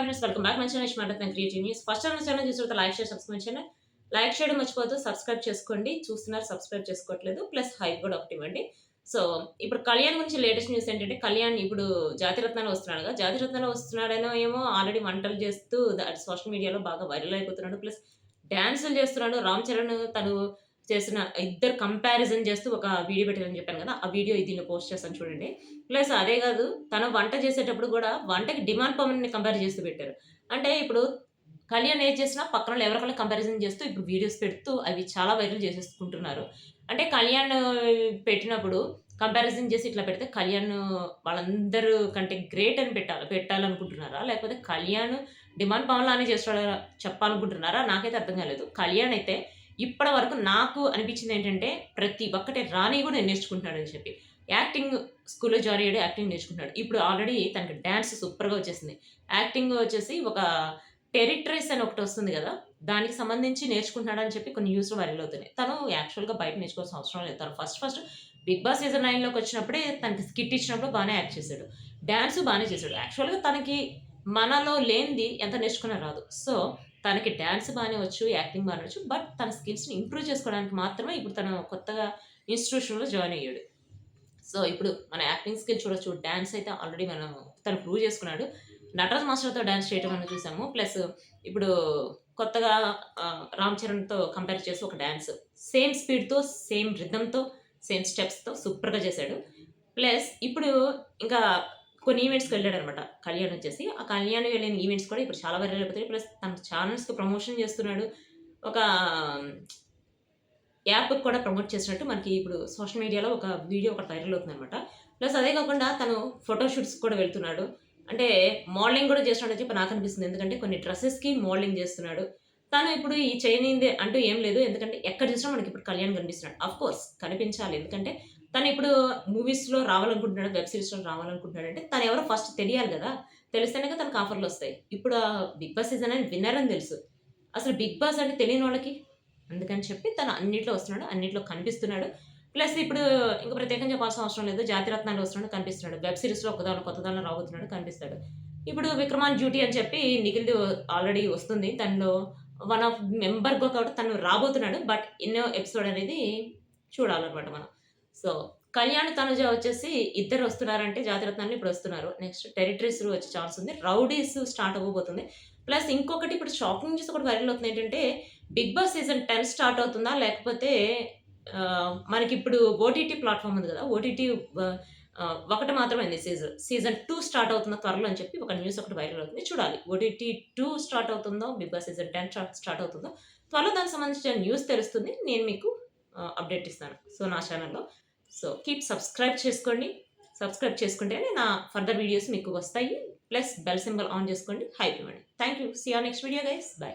Friends, welcome back my channel smart creative news. First time channel చూసిన like share subscribe చేయండి. Like చేయడం మర్చిపోవద్దు, subscribe చేసుకోండి. చూస్తున్నారు, సబ్స్క్రైబ్ చేసుకోవట్లేదు, ప్లస్ హైప్ కూడా ఒకటి ఇవ్వండి. సో ఇప్పుడు కళ్యాణ్ గురించి లేటెస్ట్ న్యూస్ ఏంటంటే, కళ్యాణ్ ఇప్పుడు జాతిరత్నాలు వస్తున్నాడు కదా, జాతిరత్నాలు వస్తున్నాడనో ఏమో ఆల్రెడీ వంటలు చేస్తూ సోషల్ మీడియాలో బాగా వైరల్ అయిపోతున్నాడు. ప్లస్ డాన్సులు చేస్తున్నాడు. రామ్ చరణ్ తను చేసిన ఇద్దరు కంపారిజన్ చేస్తూ ఒక వీడియో పెట్టారని చెప్పాను కదా, ఆ వీడియో దీనిలో పోస్ట్ చేస్తాను చూడండి. ప్లస్ అదే కాదు, తను వంట చేసేటప్పుడు కూడా వంటకి డిమాండ్ పవన్ని కంపేర్ చేస్తూ పెట్టారు. అంటే ఇప్పుడు కళ్యాణ్ ఏది చేసినా పక్కన ఎవరికైనా కంపారిజన్ చేస్తూ ఇప్పుడు వీడియోస్ పెడుతూ అవి చాలా వైరల్ చేసేసుకుంటున్నారు. అంటే కళ్యాణ్ పెట్టినప్పుడు కంపారిజన్ చేసి ఇట్లా పెడితే కళ్యాణ్ వాళ్ళందరూ కంటే గ్రేట్ అని పెట్టాలనుకుంటున్నారా? లేకపోతే కళ్యాణ్ డిమాండ్ పవన్ లానే చేస్తాడా చెప్పాలనుకుంటున్నారా? నాకైతే అర్థం కాలేదు. కళ్యాణ్ అయితే ఇప్పటి వరకు నాకు అనిపించింది ఏంటంటే, ప్రతి ఒక్కటి రాని కూడా నేను నేర్చుకుంటున్నాడని చెప్పి. యాక్టింగ్ స్కూల్‌లో జాయిన్ అయ్యాడు. యాక్టింగ్ నేర్చుకుంటున్నాడు. ఇప్పుడు ఆల్రెడీ తనకి డాన్స్ సూపర్‌గా వచ్చేసింది. యాక్టింగ్ వచ్చేసి ఒక టెరిటరీస్ అని ఒకటొస్తుంది గదా, దానికి సంబంధించి నేర్చుకుంటున్నాడని చెప్పి కొన్ని న్యూస్‌లు వైరల్ అవుతున్నాయి. తను యాక్చువల్‌గా బయట నేర్చుకోవాల్సిన అవసరం లేదు. తను ఫస్ట్ 'బిగ్ బాస్' సీజన్ 9లోకి వచ్చినప్పుడే తనకి స్కిట్ ఇచ్చినప్పుడు బానే యాక్ట్ చేశాడు. డాన్స్ బానే చేశాడు. యాక్చువల్‌గా తనకి మనలో లేనిది ఎంత నేర్చుకున్నా రాదు. సో తనకి డాన్స్ బానే వచ్చు, యాక్టింగ్ బానే వచ్చు. బట్ తన స్కిల్స్‌ని ఇంప్రూవ్ చేసుకోవడానికి మాత్రమే ఇప్పుడు తను కొత్తగా ఇన్‌స్టిట్యూషన్‌లో జాయిన్ అయ్యాడు. సో ఇప్పుడు మన యాక్టింగ్ స్కిల్ చూడొచ్చు. డాన్స్ అయితే ఆల్రెడీ తను ప్రూవ్ చేసుకున్నాడు. నటరాజ్ మాస్టర్‌తో డాన్స్ చేయడం మనం చూసాము. ప్లస్ ఇప్పుడు కొత్తగా 'రామ్ చరణ్‌తో' కంపేర్ చేసి ఒక డాన్స్ సేమ్ స్పీడ్‌తో, సేమ్ రిథమ్‌తో, సేమ్ స్టెప్స్‌తో సూపర్‌గా చేశాడు. ప్లస్ ఇప్పుడు ఇంకా కొన్ని ఈవెంట్స్‌కి వెళ్ళాడనమాట కళ్యాణ్ వచ్చేసి. ఆ కళ్యాణ్ వెళ్ళిన ఈవెంట్స్ కూడా ఇప్పుడు చాలా వైరల్ అయిపోతాయి. ప్లస్ తన ఛానెల్స్‌కి ప్రమోషన్ చేస్తున్నాడు. ఒక యాప్‌కి కూడా ప్రమోట్ చేసినట్టు మనకి ఇప్పుడు సోషల్ మీడియాలో ఒక వీడియో ఒకటి వైరల్ అవుతుందనమాట. ప్లస్ అదే కాకుండా తను ఫోటో షూట్స్‌కి కూడా వెళ్తున్నాడు. అంటే మోడలింగ్ కూడా చేస్తున్నాడని చెప్పి నాకనిపిస్తుంది. ఎందుకంటే కొన్ని డ్రెసెస్‌కి మోడలింగ్ చేస్తున్నాడు. తను ఇప్పుడు ఈ చేయనిదే అంటూ ఏం లేదు. ఎందుకంటే ఎక్కడ చూసినా మనకి ఇప్పుడు కళ్యాణ్ కనిపిస్తున్నాడు. ఆఫ్‌కోర్స్ కనిపించాలి. ఎందుకంటే తను ఇప్పుడు మూవీస్‌లో రావాలనుకుంటున్నాడు, వెబ్ సీరీస్‌లో రావాలనుకుంటున్నాడంటే తను ఎవరో ఫస్ట్ తెలియాలి గదా, తెలిస్తేనే కదా తనకు ఆఫర్‌లొస్తాయి. ఇప్పుడు 'బిగ్ బాస్' సీజన్ 9 విన్నర్ అని తెలుసు. అసలు 'బిగ్ బాస్' అంటే తెలియనోళ్ళకి అందుకని చెప్పి తను అన్నిట్లో వస్తున్నాడు. అన్నిట్లో కనిపిస్తున్నాడు. ప్లస్ ఇప్పుడు ఇంక ప్రత్యేకంగా చెప్పాల్సిన అవసరం లేదు. 'జాతిరత్నాలు' వస్తున్నాడు, కనిపిస్తున్నాడు. వెబ్ సీరీస్‌లో కొత్త దానిలో రాబోతున్నాడు, కనిపిస్తాడు. ఇప్పుడు 'విక్రమాన్ డ్యూటీ' అని చెప్పి నిఖిల్‌ది ఆల్రెడీ వస్తుంది. దానిలో వన్ ఆఫ్ మెంబర్‌గా కూడా తను రాబోతున్నాడు. బట్ ఎన్నో ఎపిసోడ్ అనేది చూడాలన్నమాట మనం. సో కళ్యాణ్, తనుజ వచ్చేసి ఇద్దరు వస్తున్నారంటే 'జాతిరత్నాలు' ఇప్పుడు వస్తున్నారు. నెక్స్ట్ 'టెరిటరీస్' వచ్చే ఛాన్స్ ఉంది. 'రౌడీస్' స్టార్ట్ అవ్వబోతుంది. ప్లస్ ఇంకొకటి ఇప్పుడు షాకింగ్ న్యూస్ ఒకటి వైరల్ అవుతుంది ఏంటంటే, 'బిగ్ బాస్' సీజన్ 10 స్టార్ట్ అవుతుందా? లేకపోతే మనకిప్పుడు ఓటీటీ ప్లాట్‌ఫార్మ్ ఉంది గదా, ఓటీటీ ఒకటి మాత్రమే ఉంది సీజన్ 2 స్టార్ట్ అవుతుందా త్వరలో అని చెప్పి ఒక న్యూస్ ఒకటి వైరల్ అవుతుంది. చూడాలి. ఓటీటీ 2 స్టార్ట్ అవుతుందో, 'బిగ్ బాస్' సీజన్ 10 స్టార్ట్ అవుతుందో త్వరలో దానికి సంబంధించిన న్యూస్ తెలుస్తుంది. నేను మీకు అప్డేట్ ఇస్తాను. సో నా ఛానెల్‌లో. సో కీప్ సబ్స్క్రైబ్ చేసుకోండి. సబ్స్క్రైబ్ చేసుకుంటేనే నా ఫర్దర్ వీడియోస్ మీకు వస్తాయి. ప్లస్ బెల్ సింబల్ ఆన్ చేసుకోండి. హైప్ ఇవ్వండి. Thank you. See you on next video guys. By.